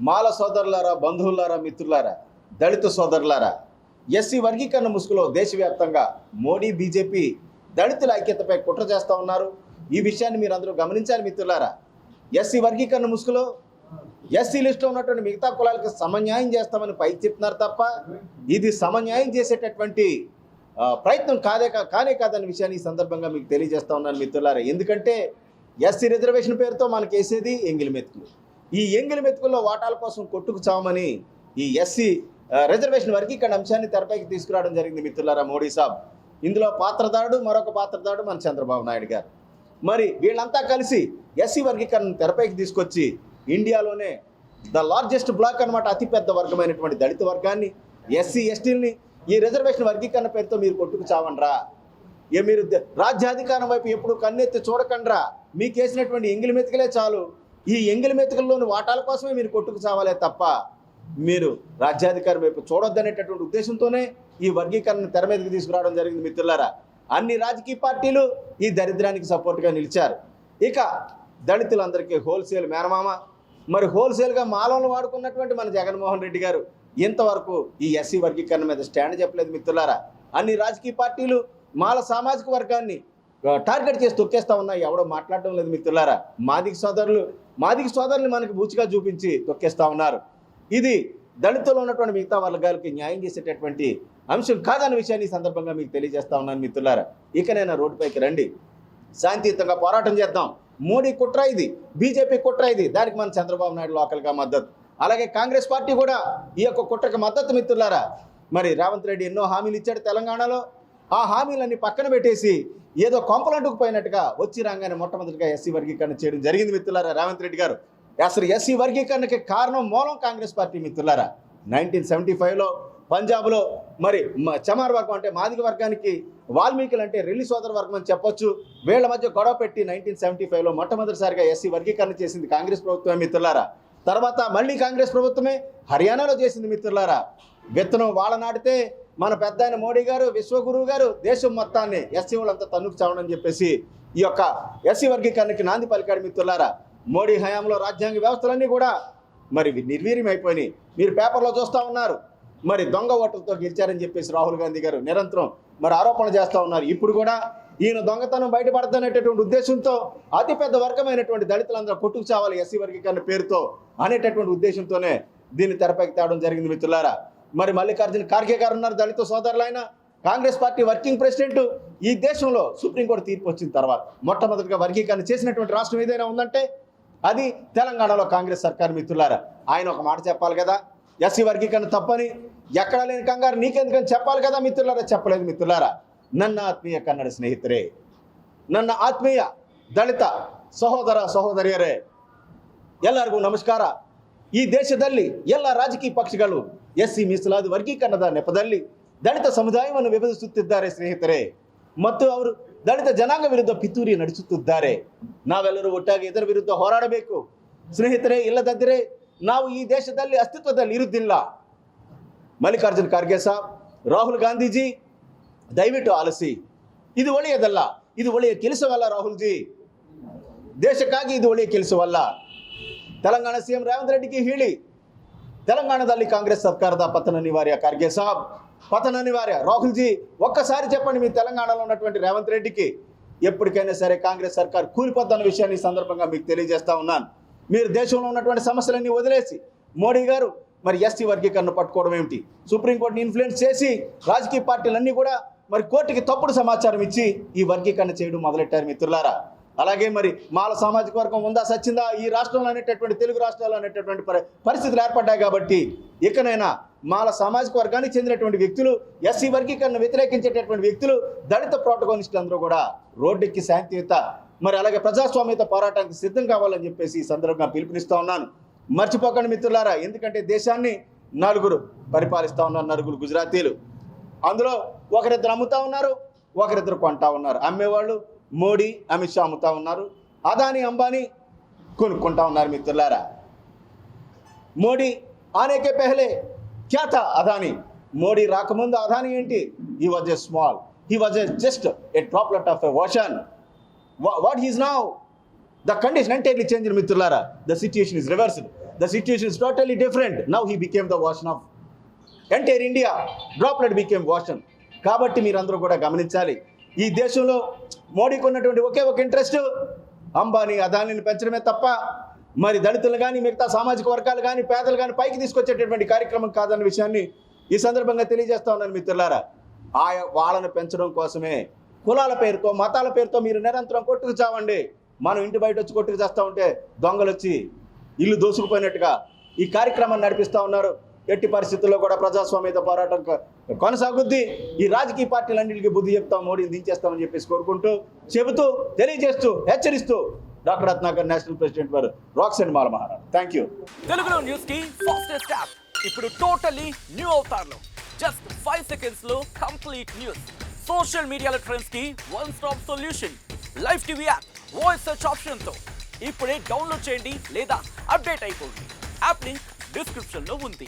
మాల సోదరులారా, బంధువులారా, మిత్రులారా, దళిత సోదరులారా, ఎస్సీ వర్గీకరణ ముసుగులో దేశవ్యాప్తంగా మోడీ బీజేపీ దళితుల ఐక్యతపై కుట్ర చేస్తూ ఉన్నారు. ఈ విషయాన్ని మీరు అందరూ గమనించాలి మిత్రులారా. ఎస్సీ వర్గీకరణ ముసుగులో ఎస్సీ లిస్టులో ఉన్నటువంటి మిగతా కులాలకు సమన్యాయం చేస్తామని పైకి చెప్తున్నారు తప్ప ఇది సమన్యాయం చేసేటటువంటి ప్రయత్నం కానే కాదన్న విషయాన్ని ఈ సందర్భంగా మీకు తెలియజేస్తా ఉన్నాను మిత్రులారా. ఎందుకంటే ఎస్సీ రిజర్వేషన్ పేరుతో మనకి వేసేది ఎంగిలి మెతుకులు. ఈ ఎంగిలి మెతుకుల్లో వాటాల కోసం కొట్టుకు చావమని ఈ ఎస్సీ రిజర్వేషన్ వర్గీకరణ అంశాన్ని తెరపైకి తీసుకురావడం జరిగింది మిత్రులారా మోడీ సాబ్. ఇందులో పాత్రదారుడు, మరొక పాత్రదారుడు మన చంద్రబాబు నాయుడు గారు. మరి వీళ్ళంతా కలిసి ఎస్సీ వర్గీకరణ తెరపైకి తీసుకొచ్చి ఇండియాలోనే ద లార్జెస్ట్ బ్లాక్ అనమాట, అతిపెద్ద వర్గమైనటువంటి దళిత వర్గాన్ని, ఎస్సీ ఎస్టీలని ఈ రిజర్వేషన్ వర్గీకరణ పేరుతో మీరు కొట్టుకు చావండ్రా. మీరు రాజ్యాధికారం వైపు ఎప్పుడు కన్నెత్తి చూడకండ్రా. మీకు వేసినటువంటి ఎంగిలి మెతుకులే చాలు. ఈ ఎంగిలి మెతుకుల్లోని వాటాల కోసమే మీరు కొట్టుకు చావాలే తప్ప మీరు రాజ్యాధికారం వైపు చూడొద్దనేటటువంటి ఉద్దేశంతోనే ఈ వర్గీకరణ తెర మీదకి తీసుకురావడం జరిగింది మిత్రులారా. అన్ని రాజకీయ పార్టీలు ఈ దరిద్రానికి సపోర్ట్గా నిలిచారు. ఇక దళితులందరికీ హోల్సేల్ మేనమామ. మరి హోల్సేల్గా మాలను వాడుకున్నటువంటి మన జగన్మోహన్ రెడ్డి గారు ఇంతవరకు ఈ ఎస్సీ వర్గీకరణ మీద స్టాండ్ చెప్పలేదు మిత్రులారా. అన్ని రాజకీయ పార్టీలు మాల సామాజిక వర్గాన్ని టార్గెట్ చేసి తొక్కేస్తా ఉన్నాయి. ఎవడో మాట్లాడడం లేదు మిత్రులారా. మాదిగ సోదరులు మనకి బూచిగా చూపించి తొక్కేస్తా ఉన్నారు. ఇది దళితుల్లో ఉన్నటువంటి మిగతా వర్గాలకి న్యాయం చేసేటటువంటి అంశం కాదన్న విషయాన్ని ఈ సందర్భంగా మీకు తెలియజేస్తా ఉన్నాను మిత్రులారా. ఇకనైనా రోడ్డుపైకి రండి, శాంతియుతంగా పోరాటం చేద్దాం. మోడీ కుట్ర ఇది, బీజేపీ కుట్ర ఇది. దానికి మన చంద్రబాబు నాయుడు లోకల్గా మద్దతు, అలాగే కాంగ్రెస్ పార్టీ కూడా ఈ యొక్క కుట్రకు మద్దతు మిత్రులారా. మరి రేవంత్ రెడ్డి ఎన్నో హామీలు ఇచ్చాడు తెలంగాణలో. ఆ హామీలన్నీ పక్కన పెట్టేసి ఏదో కొంపలంటుకు పోయినట్టుగా వచ్చి రాగానే మొట్టమొదటిగా ఎస్సీ వర్గీకరణ చేయడం జరిగింది మిత్రులారా రేవంత్ రెడ్డి గారు. అసలు ఎస్సీ వర్గీకరణకి కారణం మూలం కాంగ్రెస్ పార్టీ మిత్రులారా. 1975లో పంజాబ్లో మరి చమార్ వర్గం అంటే మాదిగ వర్గానికి వాల్మీకులు అంటే రెల్లి సోదర వర్గం అని చెప్పొచ్చు. వీళ్ళ మధ్య గొడవ పెట్టి 1975లో మొట్టమొదటిసారిగా ఎస్సీ వర్గీకరణ చేసింది కాంగ్రెస్ ప్రభుత్వమే మిత్రులారా. తర్వాత మళ్ళీ కాంగ్రెస్ ప్రభుత్వమే హర్యానాలో చేసింది మిత్రులారా. విత్తనం వాళ్ళ నాటితే మన పెద్ద ఆయన మోడీ గారు, విశ్వగురువు గారు దేశం మొత్తాన్ని ఎస్సీ వాళ్ళంతా తన్నుకు చావడం చెప్పేసి ఈ యొక్క ఎస్సీ వర్గీకరణకి నాంది పలికాడు మిత్రులారా. మోడీ హయాంలో రాజ్యాంగ వ్యవస్థలన్నీ కూడా మరి నిర్వీర్యం అయిపోయినాయి. మీరు పేపర్లో చూస్తూ ఉన్నారు. మరి దొంగ ఓట్లతో గెలిచారని చెప్పేసి రాహుల్ గాంధీ గారు నిరంతరం మరి ఆరోపణ చేస్తూ ఉన్నారు. ఇప్పుడు కూడా ఈయన దొంగతనం బయటపడదనేటటువంటి ఉద్దేశంతో అతిపెద్ద వర్గమైనటువంటి దళితులందరూ కొట్టుకు చావాలి ఎస్సీ వర్గీకరణ పేరుతో అనేటటువంటి ఉద్దేశంతోనే దీన్ని తెరపైకి తేవడం జరిగింది మిత్రులారా. మరి మల్లికార్జున ఖార్గే గారు ఉన్నారు, దళిత సోదరులైన కాంగ్రెస్ పార్టీ వర్కింగ్ ప్రెసిడెంట్. ఈ దేశంలో సుప్రీంకోర్టు తీర్పు వచ్చిన తర్వాత మొట్టమొదటిగా వర్గీకరణ చేసినటువంటి రాష్ట్రం ఏదైనా ఉందంటే అది తెలంగాణలో కాంగ్రెస్ సర్కార్ మిత్రులారా. ఆయన ఒక మాట చెప్పాలి కదా, ఎస్సీ వర్గీకరణ తప్పని. ఎక్కడా లేని కంగారు నీకెందుకని చెప్పాలి కదా మిత్రులారా. చెప్పలేదు మిత్రులారా. ನನ್ನ ಆತ್ಮೀಯ ಕನ್ನಡ ಸ್ನೇಹಿತರೆ, ನನ್ನ ಆತ್ಮೀಯ ದಲಿತ ಸಹೋದರ ಸಹೋದರಿಯರೇ, ಎಲ್ಲರಿಗೂ ನಮಸ್ಕಾರ. ಈ ದೇಶದಲ್ಲಿ ಎಲ್ಲ ರಾಜಕೀಯ ಪಕ್ಷಗಳು ಎಸ್ಸಿ ಮೀಸಲಾತಿ ವರ್ಗೀಕರಣದ ನೆಪದಲ್ಲಿ ದಲಿತ ಸಮುದಾಯವನ್ನು ವಿಭಜಿಸುತ್ತಿದ್ದಾರೆ ಸ್ನೇಹಿತರೆ, ಮತ್ತು ಅವರು ದಲಿತ ಜನಾಂಗ ವಿರುದ್ಧ ಪಿತೂರಿ ನಡೆಸುತ್ತಿದ್ದಾರೆ. ನಾವೆಲ್ಲರೂ ಒಟ್ಟಾಗಿ ಇದರ ವಿರುದ್ಧ ಹೋರಾಡಬೇಕು ಸ್ನೇಹಿತರೆ. ಇಲ್ಲದಿದ್ದರೆ ನಾವು ಈ ದೇಶದಲ್ಲಿ ಅಸ್ತಿತ್ವದಲ್ಲಿ ಇರುವುದಿಲ್ಲ. ಮಲ್ಲಿಕಾರ್ಜುನ್ ಖರ್ಗೆ ಸಾಬ್, ರಾಹುಲ್ ಗಾಂಧೀಜಿ, ದಯವಿಟ್ಟು ಆಲಿಸಿ. ಇದು ಒಳ್ಳೆಯದಲ್ಲ, ಇದು ಒಳ್ಳೆಯ ಕೆಲಸವಲ್ಲ ರಾಹುಲ್ ಜಿ. ದೇಶಕ್ಕಾಗಿ ಇದು ಒಳ್ಳೆಯ ಕೆಲಸವಲ್ಲ. ತೆಲಂಗಾಣ ಸಿಎಂ ರೇವಂತ್ ರೆಡ್ಡಿಗೆ ಹೇಳಿ, తెలంగాణದಲ್ಲಿ కాంగ్రెస్ సర్కాರದ పతన అనివార్య. ఖర్గే సాబ్, పతన అనివార్య. రాహుల్ జీ ఒక్కసారి చెప్పండి మీ తెలంగాణలో ఉన్నటువంటి రేవంత్ రెడ్డికి, ఎప్పటికైనా సరే కాంగ్రెస్ సర్కార్ కూలిపోద్దన్న విషయాన్ని ఈ సందర్భంగా మీకు తెలియజేస్తా ఉన్నాను. మీరు దేశంలో ఉన్నటువంటి సమస్యలన్నీ వదిలేసి మోడీ గారు మరి ఎస్టీ వర్గీకరణ పట్టుకోవడం ఏమిటి? సుప్రీంకోర్టుని ఇన్ఫ్లుయెన్స్ చేసి రాజకీయ పార్టీలన్నీ కూడా మరి కోర్టుకి తప్పుడు సమాచారం ఇచ్చి ఈ వర్గీకరణ చేయడం మొదలెట్టారు మిత్రులారా. అలాగే మరి మాల సామాజిక వర్గం ఉందా సచ్చిందా ఈ రాష్ట్రంలో అనేటటువంటి తెలుగు రాష్ట్రాల్లో అనేటటువంటి పరిస్థితులు ఏర్పడ్డాయి. కాబట్టి ఇకనైనా మాల సామాజిక వర్గానికి చెందినటువంటి వ్యక్తులు, ఎస్సీ వర్గీకరణ వ్యతిరేకించేటటువంటి వ్యక్తులు, దళిత ప్రోటోకానిస్టులు అందరూ కూడా రోడ్డెక్కి శాంతియుత మరి అలాగే ప్రజాస్వామ్యత పోరాటానికి సిద్ధం కావాలని చెప్పేసి ఈ సందర్భంగా పిలుపునిస్తూ ఉన్నాను. మర్చిపోకండి మిత్రులారా. ఎందుకంటే దేశాన్ని నలుగురు పరిపాలిస్తూ ఉన్నారు, నలుగురు గుజరాతీలు. అందులో ఒకరిద్దరు అమ్ముతా ఉన్నారు, ఒకరిద్దరు కొంటా ఉన్నారు. అమ్మేవాళ్ళు మోడీ, అమిత్ షా అమ్ముతా ఉన్నారు. అదానీ, అంబానీ కొనుక్కుంటా ఉన్నారు మిత్రులారా. మోడీ ఆనేకే పెహలే క్యా థా అదానీ. మోడీ రాకముందు అదానీ ఏంటి? He was a small, he was a just a droplet of a ocean. What he's now? The condition entirely changed మిత్రులారా. The situation is reversed. the situation is totally different. Now he became the version of entire India, droplet became వాషన్. కాబట్టి మీరందరూ కూడా గమనించాలి, ఈ దేశంలో మోడీకి ఉన్నటువంటి ఒకే ఒక ఇంట్రెస్ట్ అంబానీ అదానీని పెంచడమే తప్ప మరి దళితులు కానీ మిగతా సామాజిక వర్గాలు కానీ పేదలు కానీ పైకి తీసుకొచ్చేటటువంటి కార్యక్రమం కాదన్న విషయాన్ని ఈ సందర్భంగా తెలియజేస్తా ఉన్నాను మిత్రులారా. వాళ్ళని పెంచడం కోసమే కులాల పేరుతో మతాల పేరుతో మీరు నిరంతరం కొట్టుకు చావండి. మనం ఇంటి బయట వచ్చి కొట్టుకు చేస్తూ ఉంటే దొంగలు వచ్చి ఇల్లు దోసుకుపోయినట్టుగా ఈ కార్యక్రమాన్ని నడిపిస్తూ ఉన్నారు. ఎట్టి పరిస్థితుల్లో కూడా ప్రజాస్వామ్యత పోరాటం కొనసాగుద్ది. ఈ రాజకీయ పార్టీలన్నింటికి బుద్ధి చెప్తాం, మోడీని దించేస్తామని చెప్పేసి కోరుకుంటూ, చెబుతూ, తెలియజేస్తూ, హెచ్చరిస్తూ డాక్టర్ రత్నాకర్ నేషనల్ ప్రెసిడెంట్ వారు రాక్సెండ్ మాల మహారాజ్. Thank you. తెలుగులో న్యూస్ కి ఫాస్టెస్ట్ యాప్ ఇప్పుడు టోటలీ న్యూ అవతార్లో. జస్ట్ 5 seconds లో కంప్లీట్ న్యూస్, సోషల్ మీడియాలో ట్రెండ్స్ కి one stop solution, live TV app, voice search option తో ఇప్పుడే డౌన్లోడ్ చేయండి లేదా అప్డేట్ అయిపోండి. యాప్ లింక్ డిస్క్రిప్షన్ లో ఉంది.